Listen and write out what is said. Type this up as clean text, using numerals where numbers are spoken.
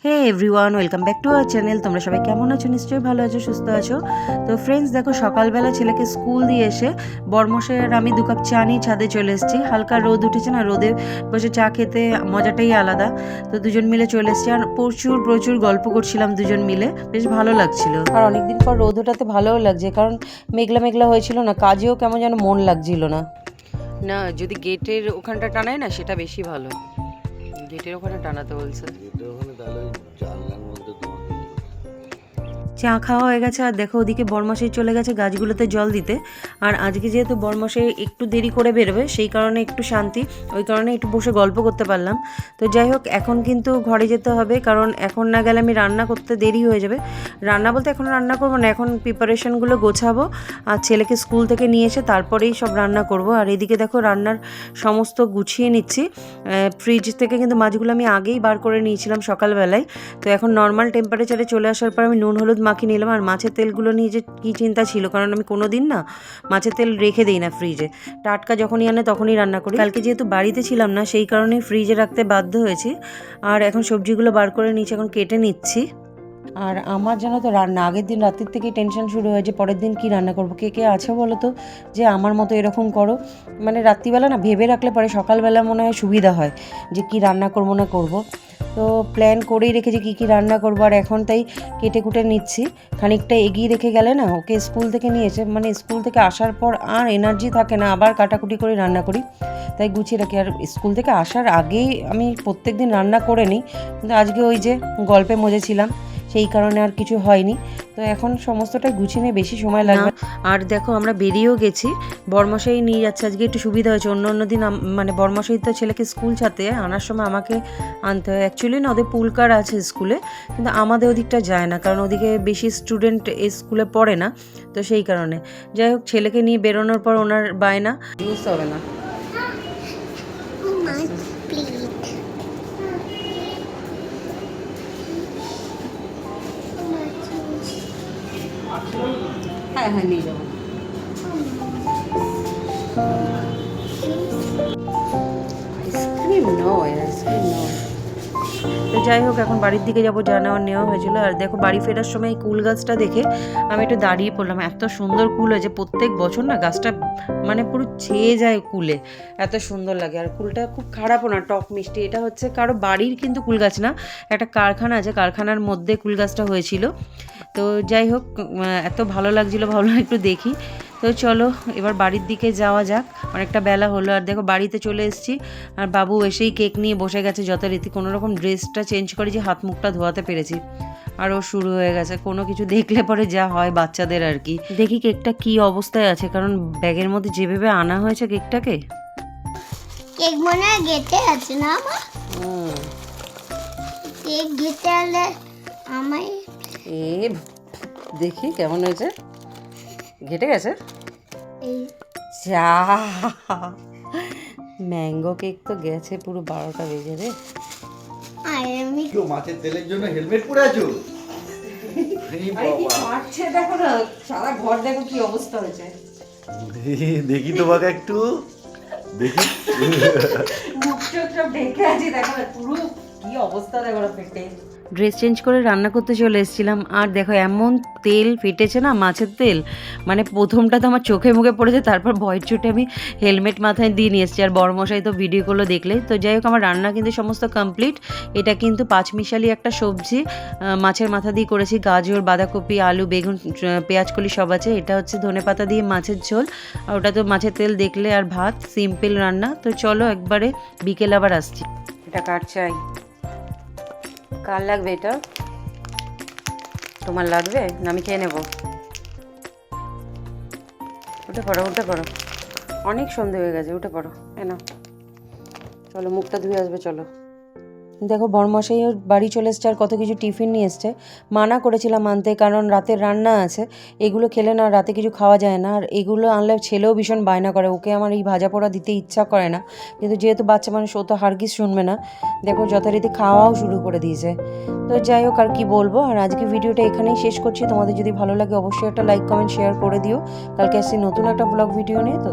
Hey everyone, welcome back to our channel. তোমরা সবাই কেমন আছো? নিশ্চয়ই ভালো আছো, সুস্থ আছো। তো ফ্রেন্ডস, দেখো সকালবেলা ছেলেকে স্কুল দিয়ে এসে বরমশাই আর আমি 2 কাপ চা নিয়ে ছাদে চলে এসেছি। হালকা রোদ উঠেছে না, রোদে বসে চা খেতে মজাটাই আলাদা। তো দুজন মিলে চলে এসেছি আর প্রচুর প্রচুর গল্প করছিলাম দুজন মিলে, বেশ ভালো লাগছিল। আর অনেকদিন পর রোদ ওঠাতে ভালোও লাগছে, কারণ মেঘলা মেঘলা হয়েছিল না, কাজেও কেমন যেন মন লাগছিল না। না, যদি গেটের ওখানটা টানায় না, সেটা বেশি ভালো। গেটের ওখানে টানাতে বলছে। চা খাওয়া হয়ে গেছে আর দেখো ওদিকে বরমশাই চলে গেছে গাছগুলোতে জল দিতে। আর আজকে যেহেতু বরমশাই একটু দেরি করে বেরোবে, সেই কারণে একটু শান্তি, ওই কারণে একটু বসে গল্প করতে পারলাম। তো যাই হোক, এখন কিন্তু ঘরে যেতে হবে, কারণ এখন না গেলে আমি রান্না করতে দেরি হয়ে যাবে। রান্না বলতে এখন রান্না করবো না, এখন প্রিপারেশনগুলো গোছাবো আর ছেলেকে স্কুল থেকে নিয়ে এসে তারপরেই সব রান্না করব। আর এদিকে দেখো রান্নার সমস্ত গুছিয়ে নিচ্ছি। ফ্রিজ থেকে কিন্তু মাছগুলো আমি আগেই বার করে নিয়েছিলাম সকালবেলায়। তো এখন নর্মাল টেম্পারেচারে চলে আসার পর আমি নুন হলুদ মাখিয়ে নিলাম। আর মাছের তেলগুলো নিয়ে যে কী চিন্তা ছিল, কারণ আমি কোনো দিন না মাছের তেল রেখে দিই না ফ্রিজে, টাটকা যখনই আনে তখনই রান্না করি। কালকে যেহেতু বাড়িতে ছিলাম না, সেই কারণেই ফ্রিজে রাখতে বাধ্য হয়েছি। আর এখন সবজিগুলো বার করে নিচ্ছি, এখন কেটে নিচ্ছি। আর আমার জানো তো রান্না আগের দিন রাতের থেকেই টেনশন শুরু হয়েছে, পরের দিন কি রান্না করবো। কে কে আছে বলো তো যে আমার মতো এরকম করো, মানে রাত্রিবেলা না ভেবে রাখলে পরে সকালবেলা মনে হয় সুবিধা হয় যে কি রান্না করবো না করব। তো প্ল্যান করেই রেখেছি কী রান্না করবো। আর এখন তাই কেটে কুটে নিচ্ছি, খানিকটা এগিয়ে রেখে গেলে না, ওকে স্কুল থেকে নিয়েছে, মানে স্কুল থেকে আসার পর আর এনার্জি থাকে না, আবার কাটাকুটি করে রান্না করি, তাই গুছিয়ে রাখি। আর স্কুল থেকে আসার আগেই আমি প্রত্যেক দিন রান্না করে নিই, কিন্তু আজকে ওই যে গল্পে মজেছিলাম, সেই কারণে আর কিছু হয়নি। তো এখন সমস্তটাই গুছিয়ে নিয়ে বেশি সময় লাগবে। আর দেখো আমরা বেরিয়েও গেছি, বরমশাই নিয়ে যাচ্ছে, আজকে একটু সুবিধা হয়েছে। অন্য দিন মানে বরমশাই তো ছেলেকে স্কুল ছাড়তে আনার সময় আমাকে আনতে হয়। অ্যাকচুয়ালি না ওদের পুল কার আছে স্কুলে, কিন্তু আমাদের ওদিকটা যায় না, কারণ ওদিকে বেশি স্টুডেন্ট এই স্কুলে পড়ে না, তো সেই কারণে। যাই হোক, ছেলেকে নিয়ে বেরোনোর পর ওনার বায়না ইউজ হবে না। হ্যাঁ হ্যাঁ, নিয়ে যাবো। আইসক্রিম নয়, আইসক্রিম নয়। তো যাই হোক, এখন বাড়ির দিকে যাবো, যা নেওয়া হয়েছিল। আর দেখো বাড়ি ফেরার সময় কুল গাছটা দেখে আমি একটু দাঁড়িয়ে পড়লাম। এত সুন্দর কুল হয়েছে, প্রত্যেক বছর না গাছটা মানে পুরো ছেয়ে যায় কুলে, এত সুন্দর লাগে। আর কুলটা খুব খারাপও না, টক মিষ্টি। এটা হচ্ছে কারো বাড়ির কিন্তু কুল গাছ না, একটা কারখানা আছে, কারখানার মধ্যে কুল গাছটা হয়েছিল। তো যাই হোক, এত ভালো লাগছিলো, ভাবলাম একটু দেখি। তো চলো এবার বাড়ির দিকে যাওয়া যাক, অনেকটা বেলা হলো। আর দেখো বাড়িতে চলে এসেছি, আর বাবু এসেই কেক নিয়ে বসে গেছে যথারীতি। কোনোরকম ড্রেসটা চেঞ্জ করে যে হাত মুখটা ধোয়াতে পেরেছি, আর ও শুরু হয়ে গেছে কোনো কিছু দেখলে পরে যা হয় বাচ্চাদের আর কি। দেখি কেকটা কি অবস্থায় আছে, কারণ ব্যাগের মধ্যে যেভাবে আনা হয়েছে কেকটাকে। কেক মনে হয় গেটে আছে না মা? কেক গেটে আলে আমায় দেখি কেমন হয়েছে, ঘেটে গেছে। যা, ম্যাঙ্গো কেক তো গেছে পুরো 12টা বেজে রে। আমি মাছের তেলের জন্য হেলমেট পরে আছো? দেখো না, সারা ঘর দেখো কি অবস্থা হয়েছে। দেখি তোমাকে একটু দেখি, মুখ চোখ সব ঢেকে আছে, দেখো পুরো কি অবস্থা, দেখো পেটে। ড্রেস চেঞ্জ করে রান্না করতে চলে এসেছিলাম, আর দেখো এমন তেল ফেটেছে না, মাছের তেল, মানে প্রথমটা তো আমার চোখে মুখে পড়েছে, তারপর ভয়ের চোটে আমি হেলমেট মাথায় দিয়ে নিয়ে এসেছি। আর বড়মশাই তো ভিডিওগুলো দেখলেই। তো যাই হোক, আমার রান্না কিন্তু সমস্ত কমপ্লিট। এটা কিন্তু পাঁচমিশালি একটা সবজি, মাছের মাথা দিয়ে করেছি, গাজর, বাঁধাকপি, আলু, বেগুন, পেঁয়াজকলি সব আছে। এটা হচ্ছে ধনেপাতা দিয়ে মাছের ঝোল, আর ওটা তো মাছের তেল দেখলে। আর ভাত, সিম্পল রান্না। তো চলো একবারে বিকেল আবার আসছি। এটা কার চাই? কার লাগবে এটা? তোমার লাগবে না আমি খেয়ে নেবো? উঠে পড়ো, উঠে পড়ো, অনেক সন্ধে হয়ে গেছে, উঠে পড়ো। না চলো, মুখটা ধুয়ে আসবে, চলো। দেখো বরমশাই বাড়ি চলে এসছে, আর কত কিছু টিফিন নিয়ে এসছে। মানা করেছিলাম আনতে, কারণ রাতের রান্না আছে, এগুলো খেলে না রাতে কিছু খাওয়া যায় না। আর এগুলো আনলে ছেলেও ভীষণ বায়না করে, ওকে আমার এই ভাজা পোড়া দিতে ইচ্ছা করে না, কিন্তু যেহেতু বাচ্চা মানুষ, ও তো হারগিজ শুনবে না। দেখো যথারীতি খাওয়াও শুরু করে দিয়েছে। তো যাই হোক, আর কি বলবো। আর আজকে ভিডিওটা এখানেই শেষ করছি। তোমাদের যদি ভালো লাগে অবশ্যই একটা লাইক, কমেন্ট, শেয়ার করে দিও। কালকে আসছি নতুন একটা ব্লগ ভিডিও নিয়ে। তো